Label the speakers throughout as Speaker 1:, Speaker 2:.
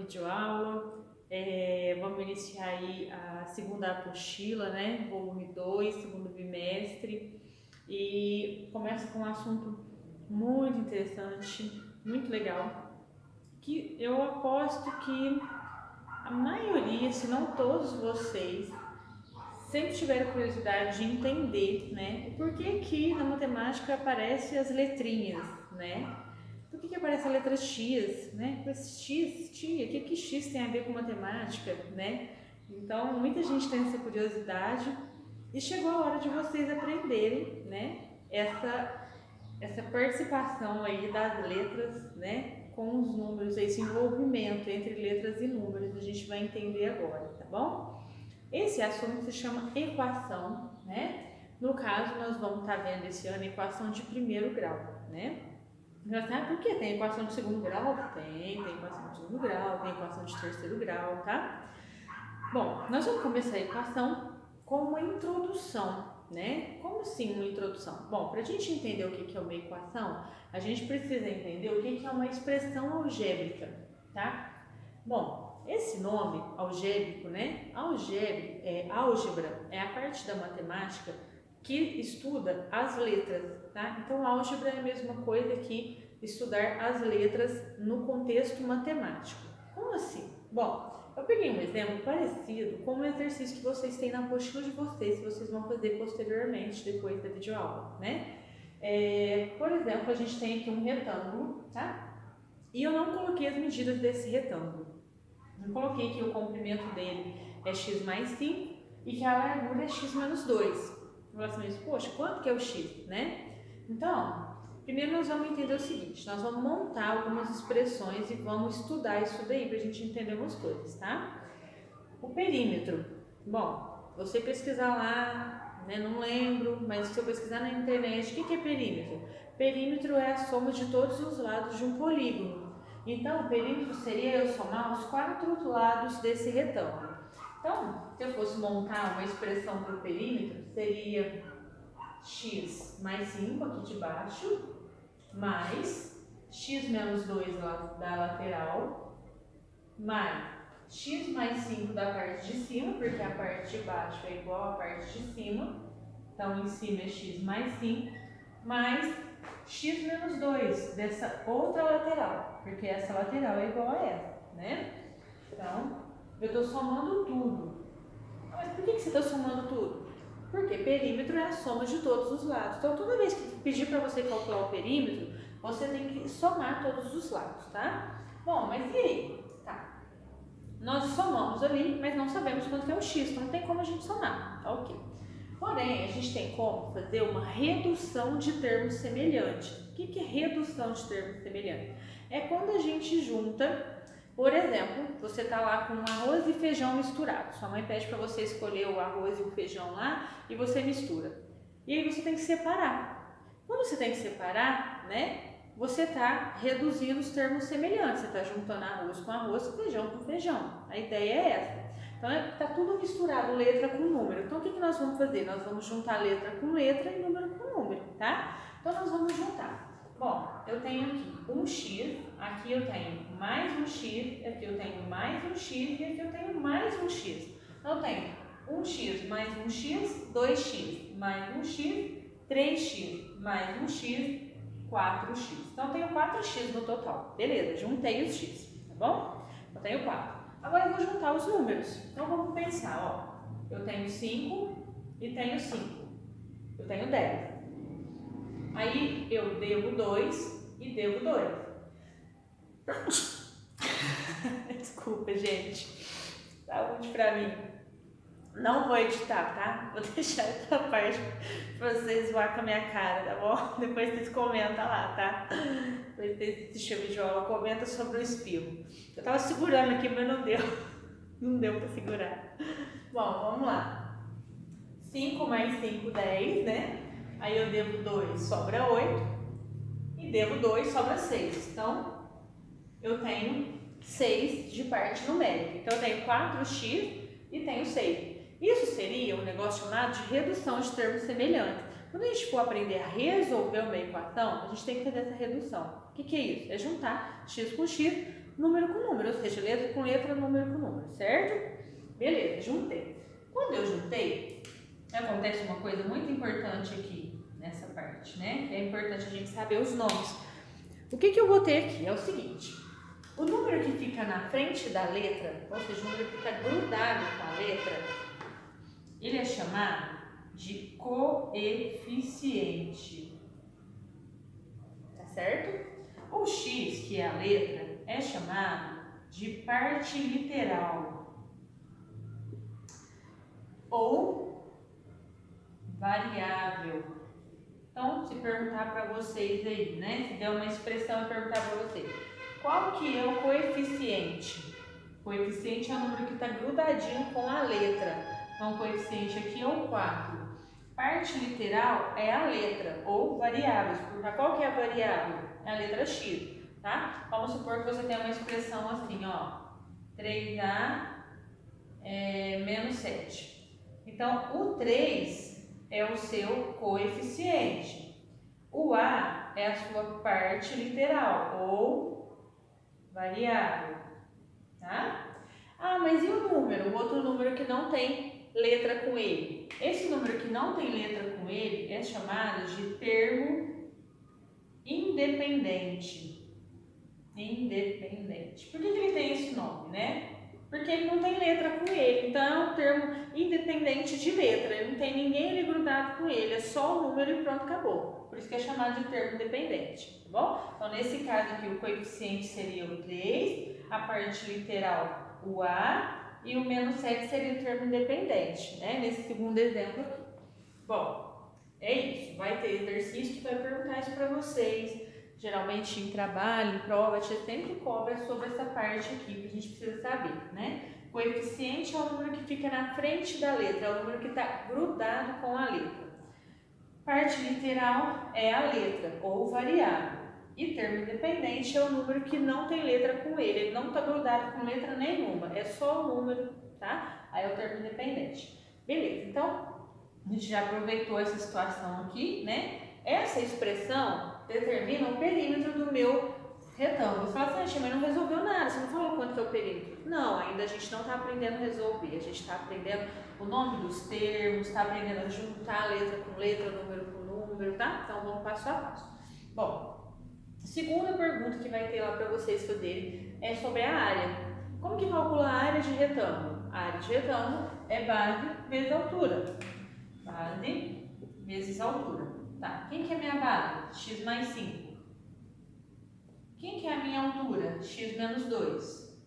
Speaker 1: videoaula. Vamos iniciar aí a segunda apostila, né? Volume 2, segundo bimestre. E começa com um assunto muito interessante, muito legal, que eu aposto que a maioria, se não todos vocês, sempre tiveram curiosidade de entender, né? O porquê que na matemática aparecem as letrinhas, né? Por que aparece a letra X, né? Com esse X, tia, o que X tem a ver com matemática, né? Então, muita gente tem essa curiosidade e chegou a hora de vocês aprenderem, né? Essa participação aí das letras, né? Com os números, esse envolvimento entre letras e números, a gente vai entender agora, tá bom? Esse assunto se chama equação, né? No caso, nós vamos estar vendo esse ano equação de primeiro grau, né? Por que tem equação de segundo grau? Tem equação de segundo grau, tem equação de terceiro grau, tá? Bom, nós vamos começar a equação com uma introdução, né? Como assim uma introdução? Bom, para a gente entender o que é uma equação, a gente precisa entender o que é uma expressão algébrica, tá? Bom, esse nome, algébrico, né? Álgebra é a parte da matemática que estuda as letras, tá? Então, álgebra é a mesma coisa que estudar as letras no contexto matemático. Como assim? Bom, eu peguei um exemplo parecido com o exercício que vocês têm na apostila de vocês, que vocês vão fazer posteriormente, depois da videoaula, né? Por exemplo, a gente tem aqui um retângulo, tá? E eu não coloquei as medidas desse retângulo. Eu coloquei que o comprimento dele é x mais 5 e que a largura é x menos 2. Você me diz, poxa, quanto que é o x, né? Então, primeiro nós vamos entender o seguinte, nós vamos montar algumas expressões e vamos estudar isso daí para a gente entender umas coisas, tá? O perímetro. Bom, você pesquisar lá, né, não lembro, mas se eu pesquisar na internet, o que é perímetro? Perímetro é a soma de todos os lados de um polígono. Então, o perímetro seria eu somar os 4 lados desse retângulo. Então, se eu fosse montar uma expressão para o perímetro, seria x mais 5 aqui de baixo, mais x menos 2 da lateral, mais x mais 5 da parte de cima, porque a parte de baixo é igual à parte de cima, então em cima é x mais 5, mais x menos 2 dessa outra lateral, porque essa lateral é igual a essa, né? Então, eu estou somando tudo. Mas por que você está somando tudo? Porque perímetro é a soma de todos os lados. Então, toda vez que pedir para você calcular o perímetro, você tem que somar todos os lados, tá? Bom, mas e aí? Tá. Nós somamos ali, mas não sabemos quanto que é o x, então não tem como a gente somar, tá ok. Porém, a gente tem como fazer uma redução de termos semelhantes. O que é redução de termos semelhantes? É quando a gente junta, por exemplo, você está lá com arroz e feijão misturado. Sua mãe pede para você escolher o arroz e o feijão lá e você mistura. E aí você tem que separar. Quando você tem que separar, né? Você está reduzindo os termos semelhantes. Você está juntando arroz com arroz e feijão com feijão. A ideia é essa. Então, está tudo misturado, letra com número. Então, o que nós vamos fazer? Nós vamos juntar letra com letra e número com número, tá? Então, nós vamos juntar. Bom, eu tenho aqui um x, aqui eu tenho mais um x, aqui eu tenho mais um x e aqui eu tenho mais um x. Então, eu tenho 1x mais 1x, 2x mais 1x, 3x mais 1x, 4x. Então, eu tenho 4x no total. Beleza, juntei os x, tá bom? Eu tenho 4. Agora eu vou juntar os números. Então vamos pensar, ó. Eu tenho 5 e tenho 5. Eu tenho 10. Aí eu devo 2 e devo 2. Desculpa, gente. Saúde pra mim. Não vou editar, tá? Vou deixar essa parte pra vocês zoar com a minha cara, tá bom? Depois vocês comentam lá, tá? Depois vocês assistirem o vídeo aula, comenta sobre o espirro. Eu tava segurando aqui, mas não deu. Não deu pra segurar. Bom, vamos lá. 5 mais 5, 10, né? Aí eu devo 2, sobra 8. E devo 2, sobra 6. Então, eu tenho 6 de parte numérica. Então, eu tenho 4x e tenho 6. Isso seria um negócio chamado de redução de termos semelhantes. Quando a gente for aprender a resolver uma equação, a gente tem que fazer essa redução. O que é isso? É juntar x com x número com número, ou seja, letra com letra, número com número, certo? Beleza, juntei. Quando eu juntei, acontece uma coisa muito importante aqui nessa parte, né? É importante a gente saber os nomes. O que eu vou ter aqui é o seguinte: o número que fica na frente da letra, ou seja, o número que fica grudado com a letra, ele é chamado de coeficiente, tá certo? O x, que é a letra, é chamado de parte literal ou variável. Então, se perguntar para vocês aí, né? Se der uma expressão e perguntar para vocês, qual que é o coeficiente? O coeficiente é o número que está grudadinho com a letra. Então, o coeficiente aqui é o 4. Parte literal é a letra ou variáveis. Qual que é a variável? É a letra x, tá? Vamos supor que você tem uma expressão assim, ó. 3a menos 7. Então, o 3 é o seu coeficiente. O a é a sua parte literal ou variável, tá? Ah, mas e o número? O outro número que não tem letra com ele. Esse número que não tem letra com ele é chamado de termo independente. Independente. Por que ele tem esse nome, né? Porque ele não tem letra com ele. Então é um termo independente de letra. Ele não tem ninguém ali grudado com ele. É só o número e pronto, acabou. Por isso que é chamado de termo independente, tá bom? Então nesse caso aqui o coeficiente seria o 3, a parte literal o a e o menos 7 seria o termo independente, né? Nesse segundo exemplo aqui. Bom, é isso. Vai ter exercício que vai perguntar isso para vocês. Geralmente em trabalho, em prova, a gente sempre cobra sobre essa parte aqui que a gente precisa saber, né? Coeficiente é o número que fica na frente da letra, é o número que está grudado com a letra. Parte literal é a letra ou variável. E termo independente é o número que não tem letra com ele não está grudado com letra nenhuma, é só o número, tá? Aí é o termo independente. Beleza, então a gente já aproveitou essa situação aqui, né? Essa expressão determina o perímetro do meu retângulo. Você fala assim, mas não resolveu nada, você não falou quanto que é o perímetro. Não, ainda a gente não está aprendendo a resolver, a gente está aprendendo o nome dos termos, está aprendendo a juntar letra com letra, número com número, tá? Então vamos passo a passo. Bom, segunda pergunta que vai ter lá para vocês fazerem é sobre a área. Como que calcula a área de retângulo? A área de retângulo é base vezes altura. Base vezes altura. Tá, quem que é a minha base? X mais 5. Quem que é a minha altura? X menos 2.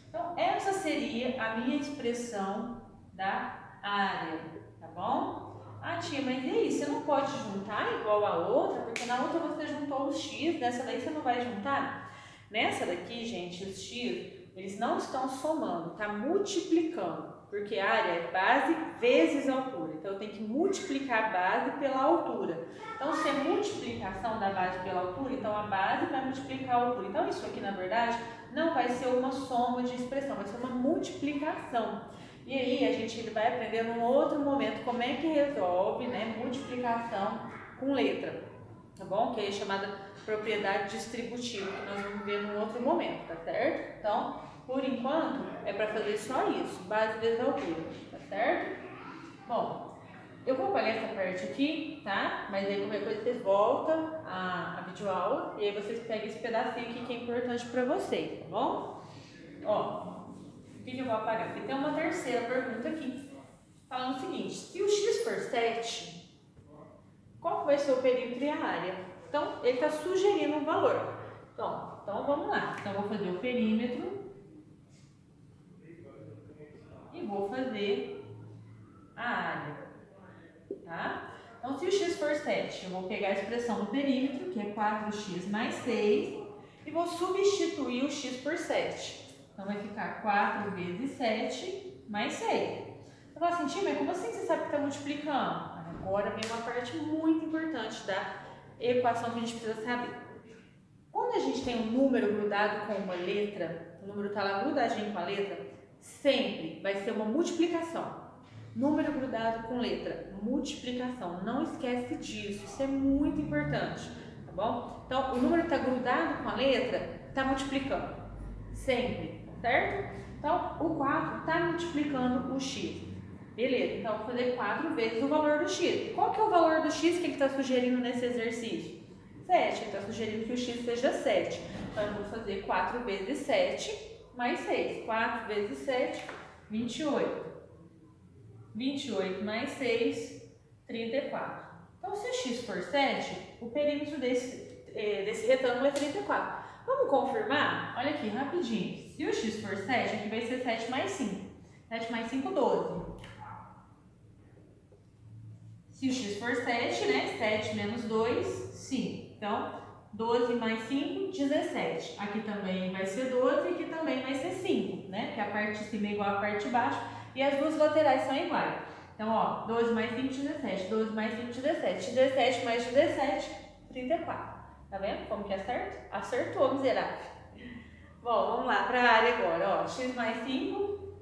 Speaker 1: Então, essa seria a minha expressão da área, tá bom? Ah, tia, mas e aí? Você não pode juntar igual a outra? Porque na outra você juntou os x, nessa daí você não vai juntar? Nessa daqui, gente, os x, eles não estão somando, tá multiplicando. Porque a área é base vezes altura. Então, eu tenho que multiplicar a base pela altura. Então, se é multiplicação da base pela altura, então a base vai multiplicar a altura. Então, isso aqui, na verdade, não vai ser uma soma de expressão, vai ser uma multiplicação. E aí, a gente vai aprender num outro momento como é que resolve, né, multiplicação com letra. Tá bom? Que é chamada propriedade distributiva, que nós vamos ver num outro momento, tá certo? Então, por enquanto, é para fazer só isso, base vezes altura, tá certo? Bom, eu vou apagar essa parte aqui, tá? Mas aí qualquer coisa vocês voltam a videoaula e aí vocês pegam esse pedacinho aqui que é importante para vocês, tá bom? Ó, o que eu vou apagar? Porque tem uma terceira pergunta aqui, falando o seguinte: se o x for 7, qual vai ser o perímetro e a área? Então, ele está sugerindo um valor. Então vamos lá. Então, eu vou fazer o perímetro e vou fazer a área, tá? Então, se o x for 7, eu vou pegar a expressão do perímetro, que é 4x mais 6, e vou substituir o x por 7. Então, vai ficar 4 vezes 7 mais 6. Você fala assim, tia, mas como assim você sabe que está multiplicando? Agora vem uma parte muito importante da equação que a gente precisa saber. Quando a gente tem um número grudado com uma letra, o número está lá grudadinho com a letra, sempre vai ser uma multiplicação. Número grudado com letra, multiplicação. Não esquece disso, isso é muito importante, tá bom? Então, o número que está grudado com a letra, está multiplicando. sempre, certo? Então, o 4 está multiplicando o x. Beleza, então vou fazer 4 vezes o valor do x. Qual que é o valor do x que ele está sugerindo nesse exercício? 7, ele está sugerindo que o x seja 7. Então, eu vou fazer 4 vezes 7 mais 6. 4 vezes 7, 28. 28 mais 6, 34. Então, se o x for 7, o perímetro desse retângulo é 34. Vamos confirmar? Olha aqui, rapidinho. Se o x for 7, aqui vai ser 7 mais 5. 7 mais 5, 12. Se o x for 7, né? 7 menos 2, 5. Então, 12 mais 5, 17. Aqui também vai ser 12 e aqui também vai ser 5, né? Porque a parte de cima é igual à parte de baixo e as duas laterais são iguais. Então, ó, 12 mais 5, 17. 12 mais 5, 17. 17 mais 17, 34. Tá vendo como que acerta? Acertou, miserável. Bom, vamos lá para a área agora. Ó, x mais 5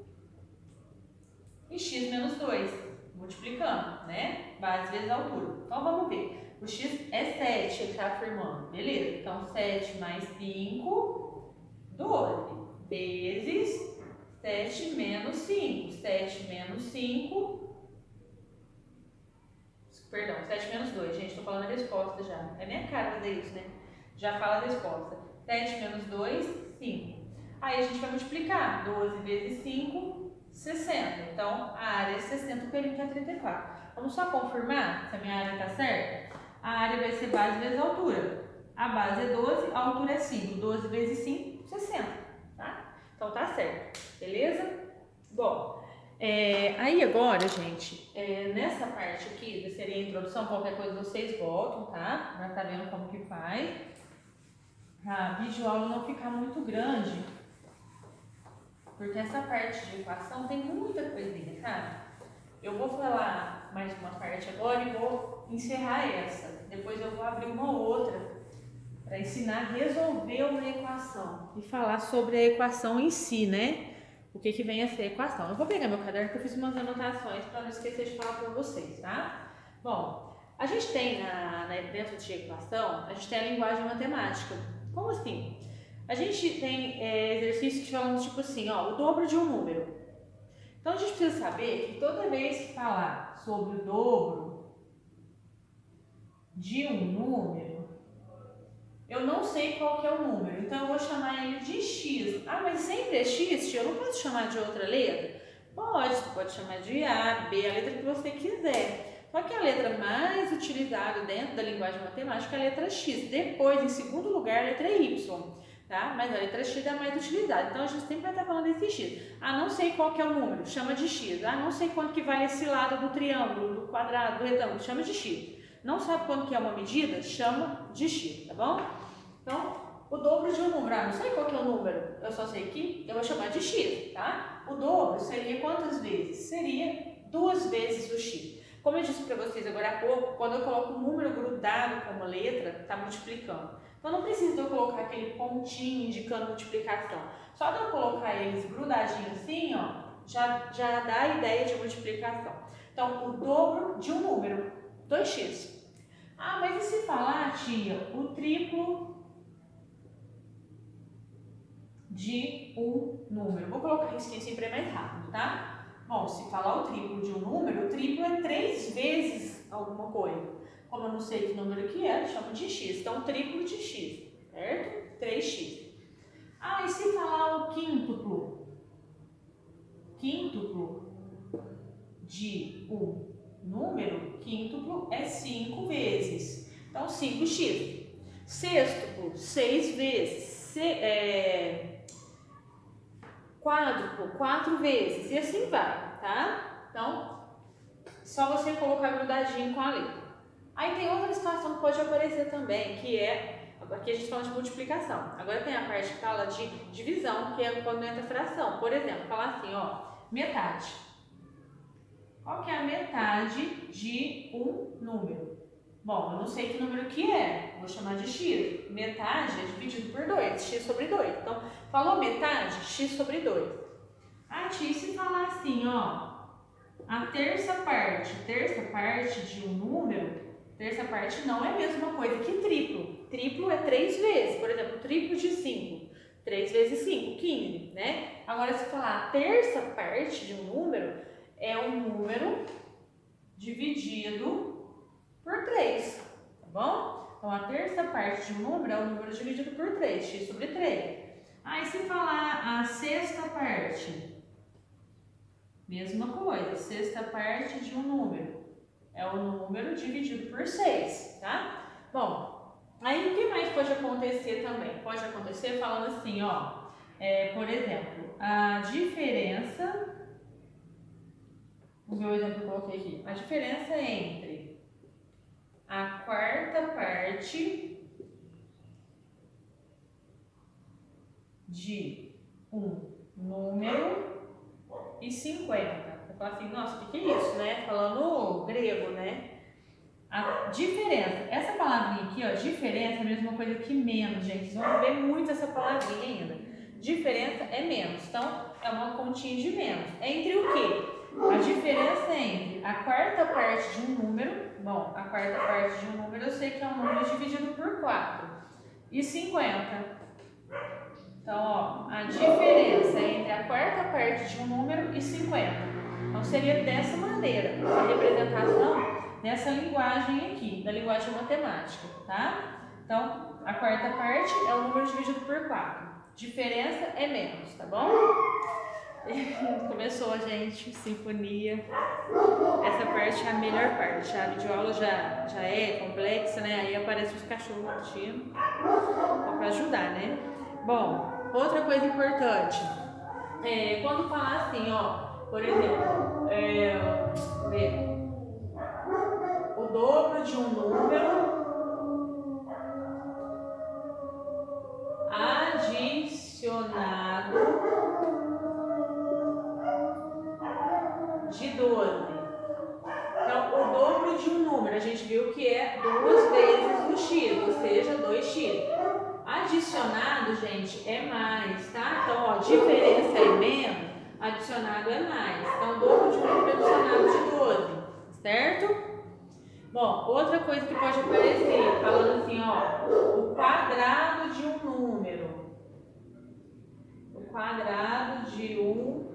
Speaker 1: e x menos 2. Multiplicando, né? Base vezes altura. Então, vamos ver. O x é 7, ele está afirmando. Beleza? Então, 7 mais 5, 12. Vezes 7 menos 5. 7 menos 5... Perdão, 7 menos 2. Gente, estou falando a resposta já. É minha cara fazer isso, né? Já fala a resposta. 7 menos 2, 5. Aí a gente vai multiplicar. 12 vezes 5, 60. Então, a área é 60, o perímetro é 34. Vamos só confirmar se a minha área está certa? A área vai ser base vezes altura. A base é 12, a altura é 5. 12 vezes 5, 60. Tá? Então, tá certo. Beleza? Bom, aí agora, gente, nessa parte aqui, seria a introdução, qualquer coisa vocês voltam, tá? Já tá vendo como que faz. A videoaula não ficar muito grande, porque essa parte de equação tem muita coisinha, tá? Eu vou falar mais uma parte agora e vou encerrar essa. Depois eu vou abrir uma outra para ensinar a resolver uma equação e falar sobre a equação em si, né? O que vem a ser a equação. Eu vou pegar meu caderno que eu fiz umas anotações para não esquecer de falar para vocês, tá? Bom, a gente tem dentro de equação, a gente tem a linguagem matemática. Como assim? A gente tem exercícios que falam tipo assim, ó, o dobro de um número. Então a gente precisa saber que toda vez que falar sobre o dobro de um número, eu não sei qual que é o número, então eu vou chamar ele de x. Ah, mas sempre é x, tia? Eu não posso chamar de outra letra? Pode, você pode chamar de A, B, a letra que você quiser. Só que a letra mais utilizada dentro da linguagem matemática é a letra x. Depois, em segundo lugar, a letra y, tá? Mas a letra x é a mais utilizada. Então a gente sempre vai estar falando desse x. Ah, não sei qual que é o número, chama de x. Ah, não sei quanto que vale esse lado do triângulo, do quadrado, do retângulo, chama de x. Não sabe quanto que é uma medida? Chama de x, tá bom? Então, o dobro de um número, não sei qual que é o número, eu só sei que eu vou chamar de x, tá? O dobro seria quantas vezes? Seria 2 vezes o x. Como eu disse para vocês agora há pouco, quando eu coloco um número grudado com uma letra, está multiplicando. Então, não precisa de eu colocar aquele pontinho indicando multiplicação. Só de eu colocar eles grudadinhos assim, ó, já dá a ideia de multiplicação. Então, o dobro de um número, 2x. Ah, mas e se falar, tia, o triplo de um número? Vou colocar isso aqui sempre mais rápido, tá? Bom, se falar o triplo de um número, o triplo é 3 vezes alguma coisa. Como eu não sei que número que é, eu chamo de x. Então, triplo de x, certo? 3x. Ah, e se falar o quíntuplo? Quíntuplo de um número, quíntuplo é 5 vezes. Então, 5x. Sextuplo, 6 vezes. Quádruplo, 4 vezes. E assim vai, tá? Então, só você colocar grudadinho com a letra. Aí tem outra situação que pode aparecer também, que é, aqui a gente fala de multiplicação. Agora tem a parte que fala de divisão, que é quando entra fração. Por exemplo, falar assim, ó, metade. Qual que é a metade de um número? Bom, eu não sei que número que é, vou chamar de x. Metade é dividido por 2, x sobre 2. Então, falou metade, x sobre 2. Ah, tia, e se falar assim, ó, a terça parte de um número, terça parte não é a mesma coisa que triplo. Triplo é 3 vezes, por exemplo, triplo de 5. 3 vezes 5, 15, né? Agora, se falar a terça parte de um número, é um número dividido por 3, tá bom? Então, a terça parte de um número é um número dividido por 3, x sobre 3. Aí, se falar a sexta parte, mesma coisa, sexta parte de um número é o número dividido por 6, tá? Bom, aí o que mais pode acontecer também? Pode acontecer falando assim, ó, por exemplo, a diferença, o meu exemplo que eu coloquei aqui, a diferença entre a quarta parte de um número e 50. Você fala assim, nossa, o que é isso, né? Falando grego, né? A diferença, essa palavrinha aqui, ó, diferença é a mesma coisa que menos, gente. Vocês vão ver muito essa palavrinha ainda. Diferença é menos, então é uma continha de menos. Entre o quê? A diferença entre a quarta parte de um número, bom, a quarta parte de um número eu sei que é um número dividido por 4, e 50. Então, ó, a diferença entre a quarta parte de um número e 50. Então, seria dessa maneira, a representação nessa linguagem aqui, da linguagem matemática, tá? Então, a quarta parte é o número dividido por 4. Diferença é menos, tá bom? Começou, gente, sinfonia. Essa parte é a melhor parte. A videoaula já é complexa, né? Aí aparecem os cachorros latindo para ajudar, né? Bom, outra coisa importante, quando falar assim, ó, por exemplo, o dobro de um número adicionado de 12. Então, o dobro de um número, a gente viu que é 2 vezes o x, ou seja, 2x. Adicionado, gente, é mais, tá? Então, ó, diferença é menos, adicionado é mais. Então, o dobro de um número adicionado de 12, certo? Bom, outra coisa que pode aparecer, falando assim, ó, o quadrado de um número. O quadrado de um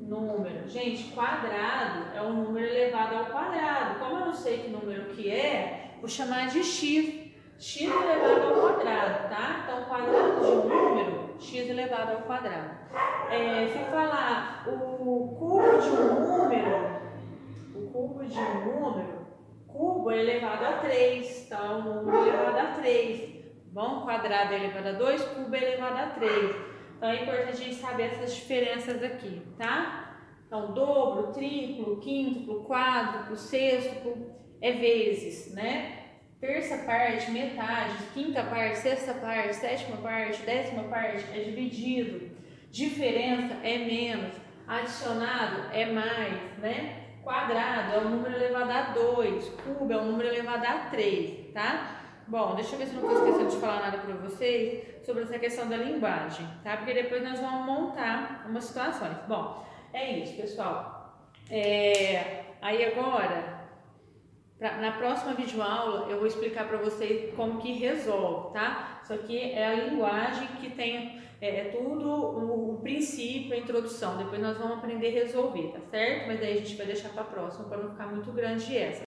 Speaker 1: número. Gente, quadrado é um número elevado ao quadrado. Como eu não sei que número que é, vou chamar de x. X elevado ao quadrado, tá? Então, quadrado de um número, x elevado ao quadrado. Se falar o cubo de um número, cubo é elevado a 3, então, número elevado a 3. Bom, quadrado é elevado a 2, cubo é elevado a 3. Então, é importante a gente saber essas diferenças aqui, tá? Então, dobro, triplo, quíntuplo, quádruplo, sextuplo é vezes, né? Terça parte, metade, quinta parte, sexta parte, sétima parte, décima parte é dividido. Diferença é menos. Adicionado é mais, né? Quadrado é um número elevado a 2. Cubo é um número elevado a 3, tá? Bom, deixa eu ver se eu não estou esquecendo de falar nada para vocês sobre essa questão da linguagem, tá? Porque depois nós vamos montar umas situações. Bom, é isso, pessoal. Aí agora, na próxima videoaula, eu vou explicar para vocês como que resolve, tá? Isso aqui é a linguagem que tem tudo o princípio, a introdução. Depois nós vamos aprender a resolver, tá certo? Mas aí a gente vai deixar para a próxima, para não ficar muito grande essa.